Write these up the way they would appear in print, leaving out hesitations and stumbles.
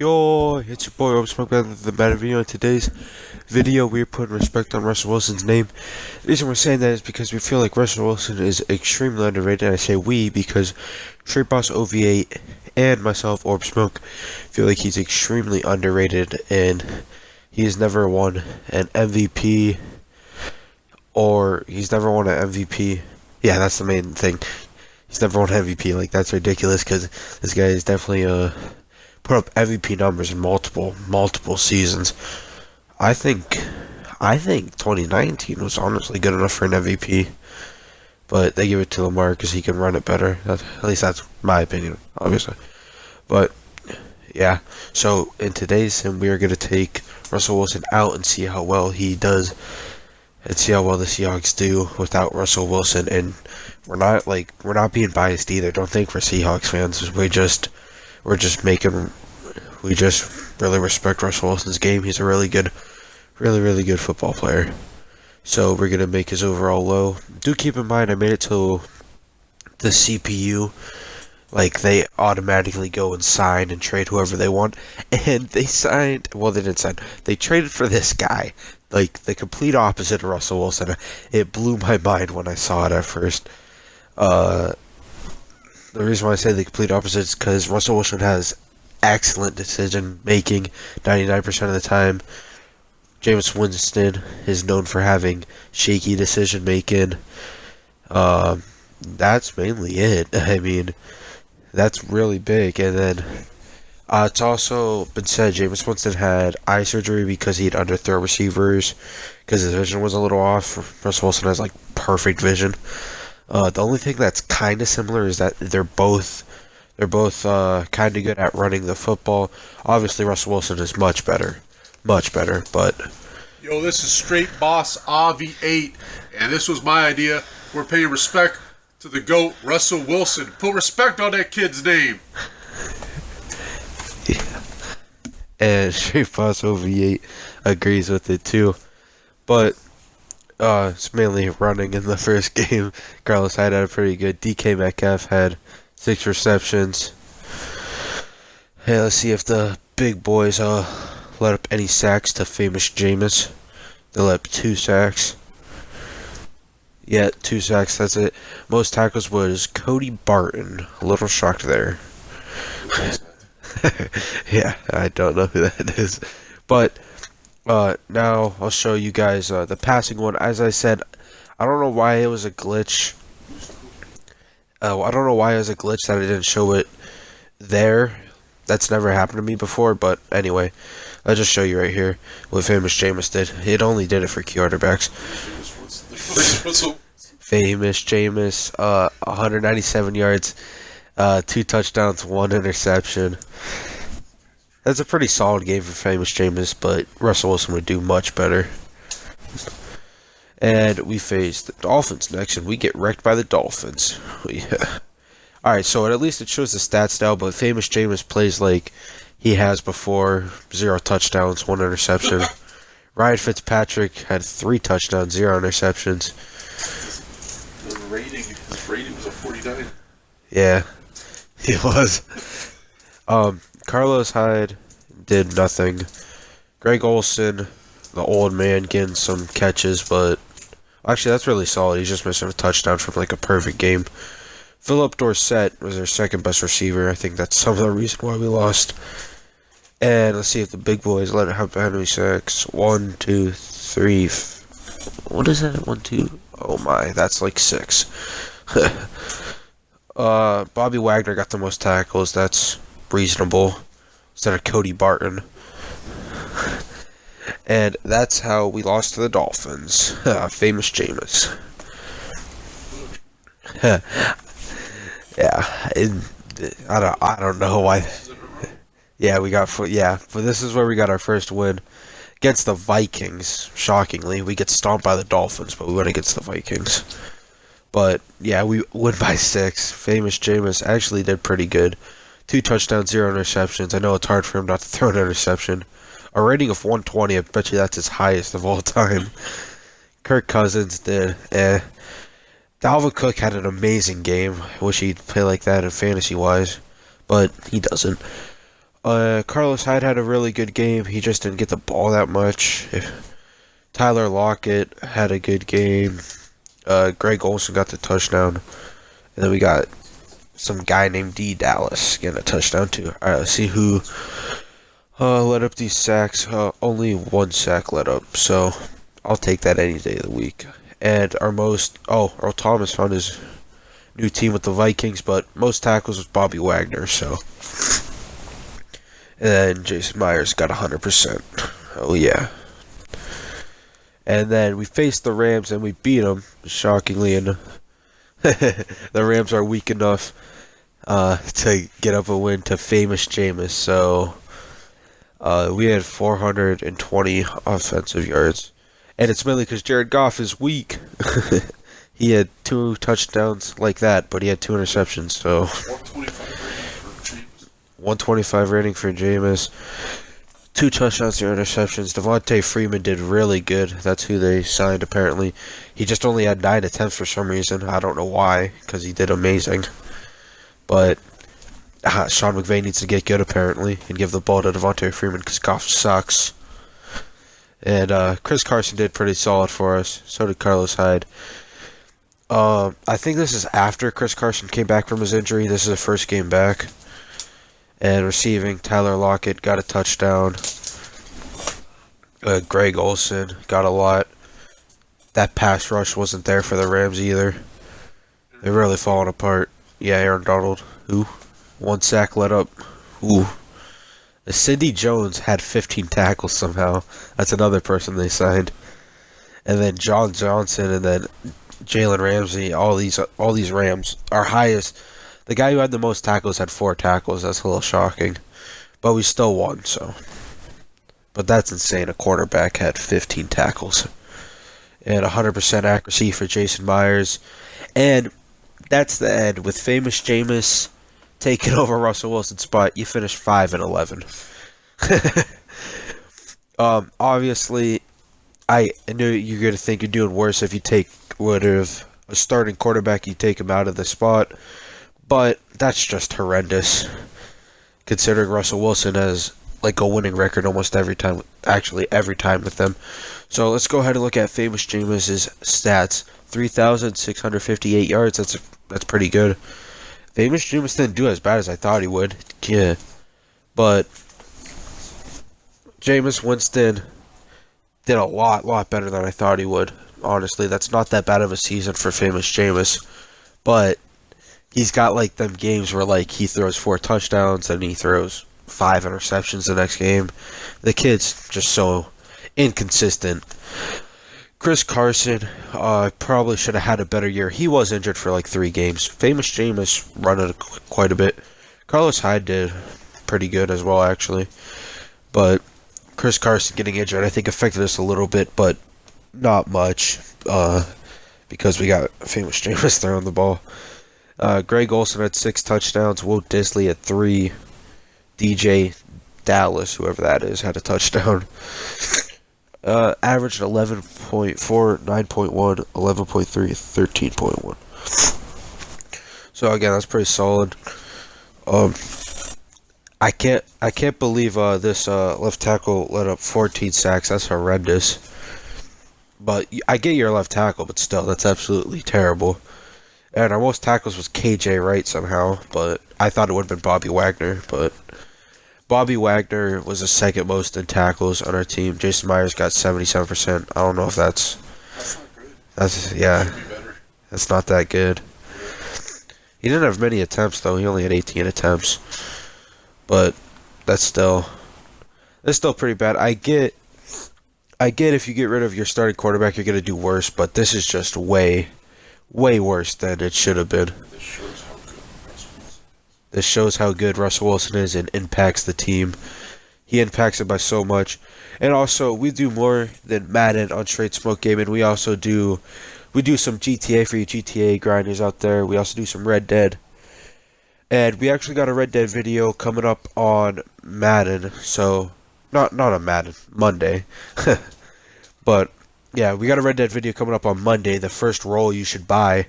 Yo, it's your boy, I'm smoking back the Madden video. In today's video, we're putting respect on Russell Wilson's name. The reason we're saying that is because we feel like Russell Wilson is extremely underrated. And I say we because Straight Boss OV8 and myself, Orb Smoke, feel like he's extremely underrated and he's never won an MVP or he's never won an MVP. Yeah, that's the main thing. He's never won an MVP. Like, that's ridiculous because this guy is definitely put up MVP numbers in multiple seasons. I think 2019 was honestly good enough for an MVP, but they give it to Lamar because he can run it better. At least that's my opinion, obviously. But yeah, so in today's sim, we are gonna take Russell Wilson out and see how well he does, and see how well the Seahawks do without Russell Wilson. And we're not being biased either. Don't think we're Seahawks fans. We just really respect Russell Wilson's game. He's a really good football player. So we're gonna make his overall low. Do keep in mind I made it to the CPU. Like, they automatically go and sign and trade whoever they want. And they signed, well, they didn't sign. They traded for this guy. Like, the complete opposite of Russell Wilson. It blew my mind when I saw it at first. The reason why I say the complete opposite is because Russell Wilson has excellent decision making 99% of the time. Jameis Winston is known for having shaky decision making. That's mainly it. I mean, that's really big. And then it's also been said Jameis Winston had eye surgery because he had underthrow receivers because his vision was a little off. Russell Wilson has like perfect vision. The only thing that's kind of similar is that they're both kind of good at running the football. Obviously, Russell Wilson is much better, but Yo, this is Straight Boss AV8, and this was my idea. We're paying respect to the GOAT, Russell Wilson. Put respect on that kid's name. yeah. And Straight Boss OV8 agrees with it too. But it's mainly running in the first game. Carlos Hyde had a pretty good. DK Metcalf had 6 receptions. Hey, let's see if the big boys let up any sacks to famous Jameis. They let up 2 sacks. Yeah, 2 sacks, that's it. Most tackles was Cody Barton. A little shocked there. Yeah, I don't know who that is. But now I'll show you guys the passing one. As I said, I don't know why it was a glitch. I don't know why it was a glitch that I didn't show it there. That's never happened to me before, but anyway, I'll just show you right here what famous Jameis did. It only did it for quarterbacks. Famous Jameis, 197 yards, 2 touchdowns, 1 interception. That's a pretty solid game for famous Jameis, but Russell Wilson would do much better. And we face the Dolphins next, and we get wrecked by the Dolphins. Yeah. Alright, so at least it shows the stats now, but famous Jameis plays like he has before. 0 touchdowns, 1 interception. Ryan Fitzpatrick had 3 touchdowns, 0 interceptions. His rating was a 49. Yeah, he was. Carlos Hyde did nothing. Greg Olsen, the old man, getting some catches, but actually that's really solid. He's just missing a touchdown from like a perfect game. Philip Dorsett was their second best receiver. I think that's some of the reason why we lost. And let's see if the big boys let it have how many sacks. 1, 2, 3. What is that? 1, 2. Oh my, that's like 6. Bobby Wagner got the most tackles. That's reasonable. Instead of Cody Barton. And that's how we lost to the Dolphins. Famous Jameis. Yeah, I don't know why. Yeah, but this is where we got our first win against the Vikings. Shockingly, we get stomped by the Dolphins, but we went against the Vikings. But yeah, we win by 6. Famous Jameis actually did pretty good. 2 touchdowns, 0 interceptions. I know it's hard for him not to throw an interception. A rating of 120, I bet you that's his highest of all time. Kirk Cousins did. Dalvin Cook had an amazing game. I wish he'd play like that in fantasy-wise, but he doesn't. Carlos Hyde had a really good game. He just didn't get the ball that much. Tyler Lockett had a good game. Greg Olsen got the touchdown. And then we got some guy named D. Dallas getting a touchdown too. Alright, let's see who let up these sacks. Only one sack let up, so I'll take that any day of the week. And Earl Thomas found his new team with the Vikings, but most tackles was Bobby Wagner, so. And then Jason Myers got 100%. Oh yeah. And then we faced the Rams and we beat them, shockingly, and the Rams are weak enough to get up a win to famous Jameis. So we had 420 offensive yards. And it's mainly because Jared Goff is weak. He had 2 touchdowns like that, but he had 2 interceptions. So 125 rating for Jameis. 2 touchdowns, 0 interceptions. Devontae Freeman did really good. That's who they signed, apparently. He just only had 9 attempts for some reason. I don't know why, because he did amazing. But Sean McVay needs to get good, apparently, and give the ball to Devontae Freeman, because Goff sucks. And Chris Carson did pretty solid for us. So did Carlos Hyde. I think this is after Chris Carson came back from his injury. This is the first game back. And receiving, Tyler Lockett got a touchdown. Greg Olsen got a lot. That pass rush wasn't there for the Rams either. They're really falling apart. Yeah, Aaron Donald. Ooh. 1 sack let up. Ooh. Cindy Jones had 15 tackles somehow. That's another person they signed. And then John Johnson and then Jalen Ramsey. All these Rams. Our highest. The guy who had the most tackles had 4 tackles. That's a little shocking. But we still won, so. But that's insane. A quarterback had 15 tackles. And 100% accuracy for Jason Myers. And that's the end. With famous Jameis taking over Russell Wilson's spot, you finish 5-11. Obviously, I knew you're going to think you're doing worse if you would have a starting quarterback, you take him out of the spot. But that's just horrendous, considering Russell Wilson has like a winning record almost every time. Actually, every time with them. So let's go ahead and look at famous Jameis's stats. 3,658 yards. That's pretty good. Famous Jameis didn't do as bad as I thought he would. Yeah, but Jameis Winston did a lot better than I thought he would. Honestly, that's not that bad of a season for famous Jameis, but he's got like them games where like he throws 4 touchdowns and he throws 5 interceptions the next game. The kid's just so inconsistent. Chris Carson probably should have had a better year. He was injured for like 3 games. Famous Jameis running quite a bit. Carlos Hyde did pretty good as well, actually. But Chris Carson getting injured, I think, affected us a little bit, but not much. Because we got famous Jameis throwing the ball. Greg Olsen had 6 touchdowns. Will Disley had 3. DJ Dallas, whoever that is, had a touchdown. Averaged 11.4, 9.1, 11.3, 13.1. So again, that's pretty solid. I can't believe this left tackle let up 14 sacks. That's horrendous. But I get your left tackle, but still, that's absolutely terrible. And our most tackles was KJ Wright somehow, but I thought it would have been Bobby Wagner, but Bobby Wagner was the second most in tackles on our team. Jason Myers got 77%. I don't know if that's not good. Yeah. Should be better. That's not that good. He didn't have many attempts though. He only had 18 attempts. But that's still pretty bad. I get if you get rid of your starting quarterback, you're gonna do worse, but this is just way worse than it should have been. This shows how good Russell Wilson is and impacts the team. He impacts it by so much. And also, we do more than Madden on Straight Smoke Gaming. We do some GTA for you GTA grinders out there. We also do some Red Dead. And we actually got a Red Dead video coming up on Madden. So, not on Madden, Monday. But, yeah, we got a Red Dead video coming up on Monday. The first role you should buy.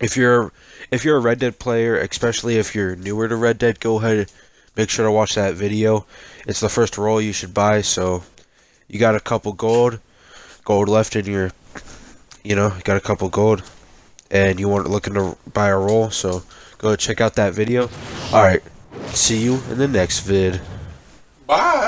If you're a Red Dead player, especially if you're newer to Red Dead, go ahead, make sure to watch that video. It's the first roll you should buy, so you got a couple gold left in your, you got a couple gold, and you want looking to buy a roll, so go check out that video. Alright, see you in the next vid. Bye.